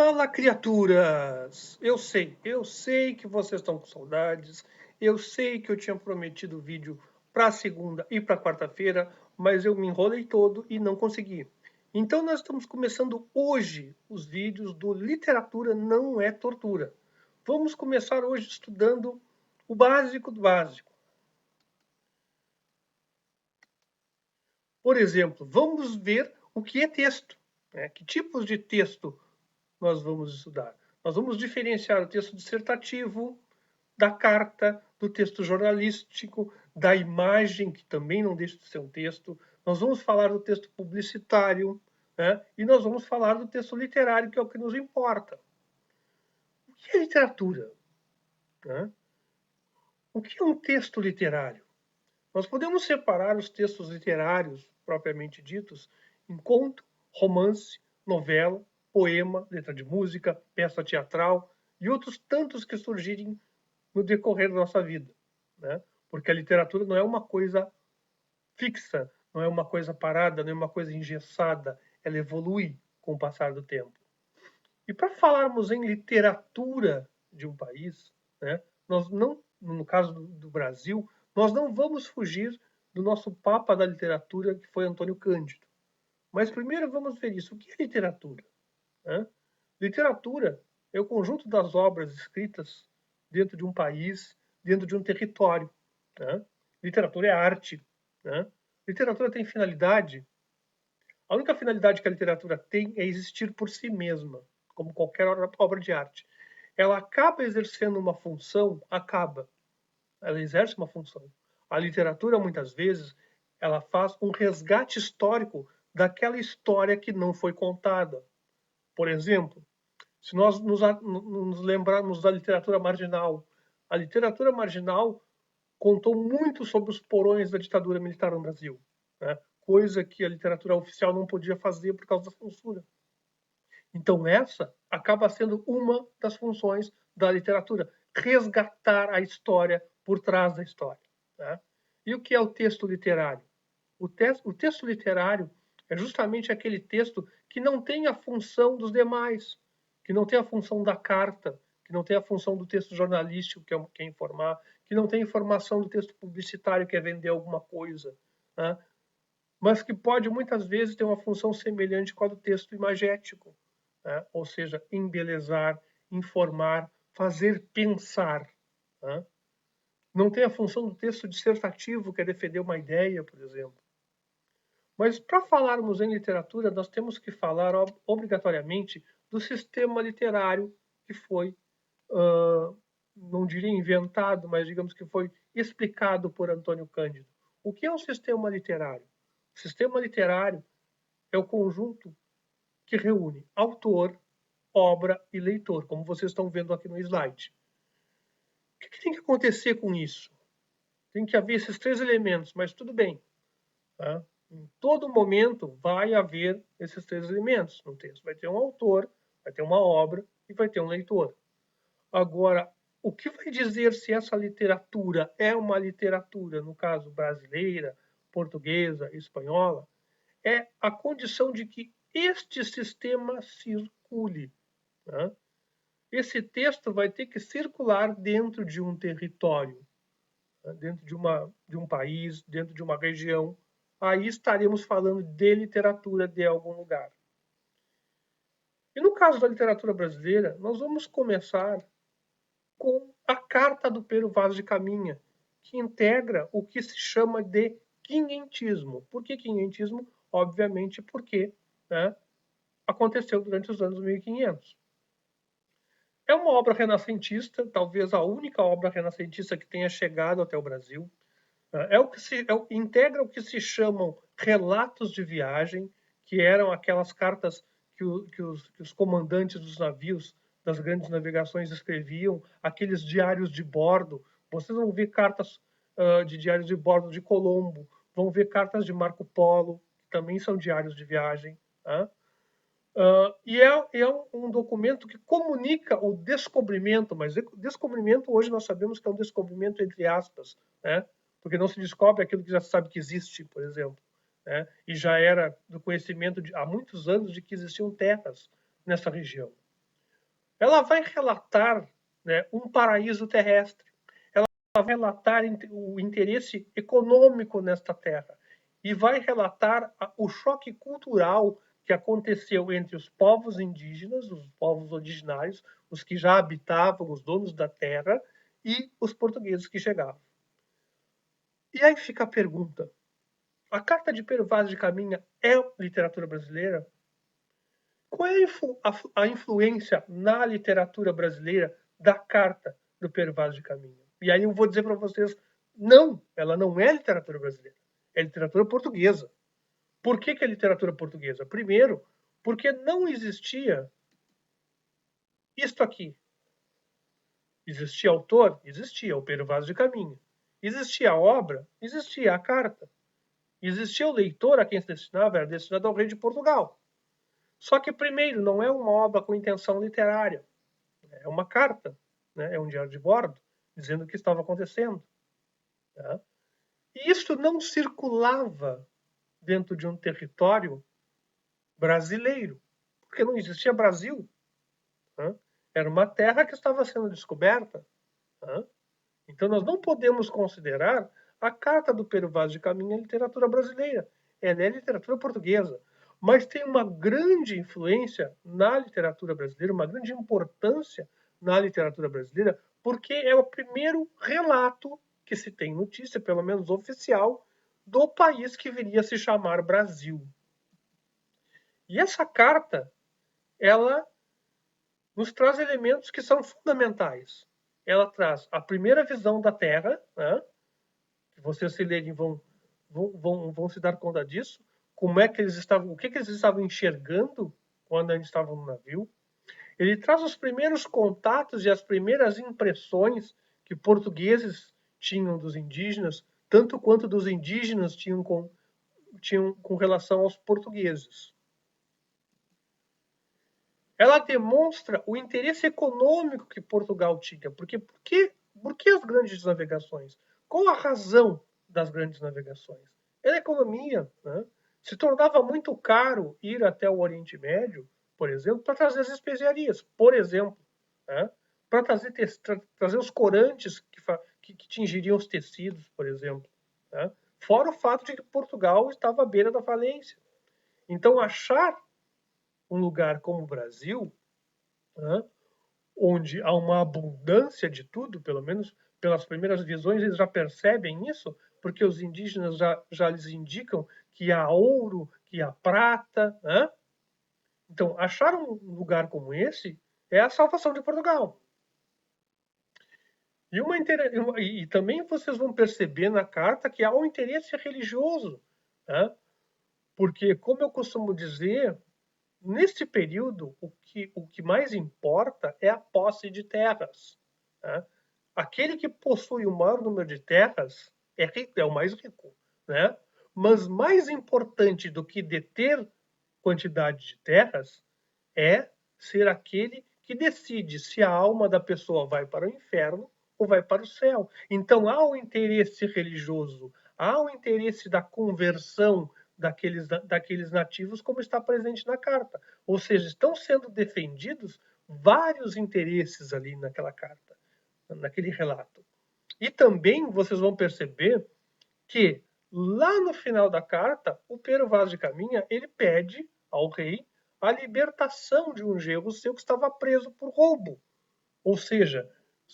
Fala, criaturas! Eu sei que vocês estão com saudades. Eu sei que eu tinha prometido vídeo para segunda e para quarta-feira, mas eu me enrolei todo e não consegui. Então nós estamos começando hoje os vídeos do Literatura Não é Tortura. Vamos começar hoje estudando o básico do básico. Por exemplo, vamos ver o que é texto, né? Que tipos de texto nós vamos estudar. Nós vamos diferenciar o texto dissertativo da carta, do texto jornalístico, da imagem, que também não deixa de ser um texto. Nós vamos falar do texto publicitário, né? E nós vamos falar do texto literário, que é o que nos importa. O que é literatura? Né? O que é um texto literário? Nós podemos separar os textos literários, propriamente ditos, em conto, romance, novela, poema, letra de música, peça teatral e outros tantos que surgirem no decorrer da nossa vida. Né? Porque a literatura não é uma coisa fixa, não é uma coisa parada, não é uma coisa engessada, ela evolui com o passar do tempo. E para falarmos em literatura de um país, né, nós não, no caso do Brasil, nós não vamos fugir do nosso papa da literatura, que foi Antônio Cândido. Mas primeiro vamos ver isso. O que é literatura? Né? Literatura é o conjunto das obras escritas dentro de um país, dentro de um território. Né? Literatura é arte. Né? Literatura tem finalidade. A única finalidade que a literatura tem é existir por si mesma, como qualquer obra de arte. Ela acaba exercendo uma função, ela exerce uma função. A literatura, muitas vezes, ela faz um resgate histórico daquela história que não foi contada. Por exemplo, se nós nos lembrarmos da literatura marginal, a literatura marginal contou muito sobre os porões da ditadura militar no Brasil, né? Coisa que a literatura oficial não podia fazer por causa da censura. Então, essa acaba sendo uma das funções da literatura, resgatar a história por trás da história. Né? E o que é o texto literário? O texto literário é justamente aquele texto que não tem a função dos demais, que não tem a função da carta, que não tem a função do texto jornalístico, que é informar, que não tem a informação do texto publicitário, que é vender alguma coisa, né? Mas que pode muitas vezes ter uma função semelhante com a do texto imagético, né? Ou seja, embelezar, informar, fazer pensar. Né? Não tem a função do texto dissertativo, que é defender uma ideia, por exemplo. Mas para falarmos em literatura, nós temos que falar obrigatoriamente do sistema literário que foi, não diria inventado, mas digamos que foi explicado por Antônio Cândido. O que é um sistema literário? O sistema literário é o conjunto que reúne autor, obra e leitor, como vocês estão vendo aqui no slide. O que tem que acontecer com isso? Tem que haver esses três elementos, mas tudo bem. Tá? Em todo momento vai haver esses três elementos no texto. Vai ter um autor, vai ter uma obra e vai ter um leitor. Agora, o que vai dizer se essa literatura é uma literatura, no caso brasileira, portuguesa, espanhola, é a condição de que este sistema circule. Né? Esse texto vai ter que circular dentro de um território, né? Dentro de um país, dentro de uma região. Aí estaremos falando de literatura de algum lugar. E no caso da literatura brasileira, nós vamos começar com a Carta do Pero Vaz de Caminha, que integra o que se chama de quinhentismo. Por que quinhentismo? Obviamente porque, né, aconteceu durante os anos 1500. É uma obra renascentista, talvez a única obra renascentista que tenha chegado até o Brasil. Integra o que se chamam relatos de viagem, que eram aquelas cartas que os comandantes dos navios das grandes navegações escreviam, aqueles diários de bordo. Vocês vão ver cartas de diários de bordo de Colombo, vão ver cartas de Marco Polo, que também são diários de viagem. Tá? Um documento que comunica o descobrimento, mas descobrimento hoje nós sabemos que é um descobrimento entre aspas, né? Porque não se descobre aquilo que já se sabe que existe, por exemplo. Né? E já era do conhecimento há muitos anos de que existiam terras nessa região. ela vai relatar, né, um paraíso terrestre. Ela vai relatar o interesse econômico nesta terra e vai relatar o choque cultural que aconteceu entre os povos indígenas, os povos originários, os que já habitavam, os donos da terra, e os portugueses que chegavam. E aí fica a pergunta: a Carta de Pero Vaz de Caminha é literatura brasileira? Qual é a influência na literatura brasileira da Carta do Pero Vaz de Caminha? E aí eu vou dizer para vocês, não, ela não é literatura brasileira, é literatura portuguesa. Por que é literatura portuguesa? Primeiro, porque não existia isto aqui. Existia autor? Existia, o Pero Vaz de Caminha. Existia a obra? Existia a carta. Existia o leitor a quem se destinava, era destinado ao rei de Portugal. Só que, primeiro, não é uma obra com intenção literária. É uma carta, né? É um diário de bordo, dizendo o que estava acontecendo. Tá? E isso não circulava dentro de um território brasileiro, porque não existia Brasil. Tá? Era uma terra que estava sendo descoberta. Tá? Então, nós não podemos considerar a Carta do Pero Vaz de Caminha literatura brasileira. Ela é literatura portuguesa. Mas tem uma grande influência na literatura brasileira, uma grande importância na literatura brasileira, porque é o primeiro relato que se tem notícia, pelo menos oficial, do país que viria a se chamar Brasil. E essa carta, ela nos traz elementos que são fundamentais. Ela traz a primeira visão da Terra, né? Que vocês se lerem vão se dar conta disso, como é que eles estavam, o que eles estavam enxergando quando eles estavam no navio. Ele traz os primeiros contatos e as primeiras impressões que portugueses tinham dos indígenas, tanto quanto dos indígenas tinham com relação aos portugueses. Ela demonstra o interesse econômico que Portugal tinha. Por que as grandes navegações? Qual a razão das grandes navegações? Era a economia. Né? Se tornava muito caro ir até o Oriente Médio, por exemplo, para trazer as especiarias, por exemplo, né? Para trazer os corantes que tingiriam os tecidos, por exemplo. Né? Fora o fato de que Portugal estava à beira da falência. Então, achar um lugar como o Brasil, né, onde há uma abundância de tudo, pelo menos pelas primeiras visões eles já percebem isso, porque os indígenas já lhes indicam que há ouro, que há prata. Né? Então, achar um lugar como esse é a salvação de Portugal. E também vocês vão perceber na carta que há um interesse religioso. Né? Porque, como eu costumo dizer, neste período, o que mais importa é a posse de terras. Né? Aquele que possui o maior número de terras é rico, é o mais rico. Né? Mas mais importante do que deter quantidade de terras é ser aquele que decide se a alma da pessoa vai para o inferno ou vai para o céu. Então há o interesse religioso, há o interesse da conversão daqueles nativos, como está presente na carta. Ou seja, estão sendo defendidos vários interesses ali naquela carta, naquele relato. E também vocês vão perceber que lá no final da carta, o Pero Vaz de Caminha ele pede ao rei a libertação de um genro seu que estava preso por roubo. Ou seja,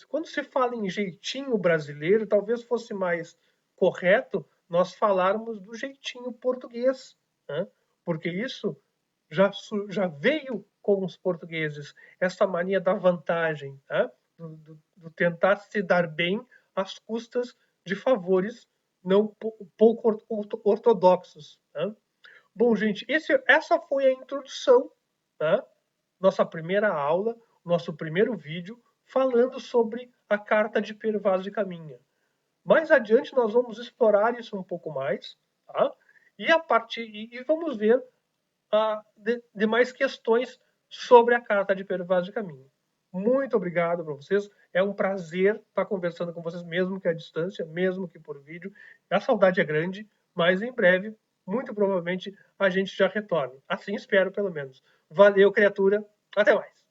quando se fala em jeitinho brasileiro, talvez fosse mais correto nós falarmos do jeitinho português, né? Porque isso já veio com os portugueses, essa mania da vantagem, né? do tentar se dar bem às custas de favores não pouco ortodoxos. Né? Bom, gente, essa foi a introdução, né? Nossa primeira aula, nosso primeiro vídeo, falando sobre a Carta de Pero Vaz de Caminha. Mais adiante nós vamos explorar isso um pouco mais, tá? E vamos ver demais questões sobre a Carta de Pero Vaz de Caminha. Muito obrigado para vocês. É um prazer estar conversando com vocês, mesmo que à distância, mesmo que por vídeo. A saudade é grande, mas em breve, muito provavelmente, a gente já retorne. Assim espero, pelo menos. Valeu, criatura. Até mais.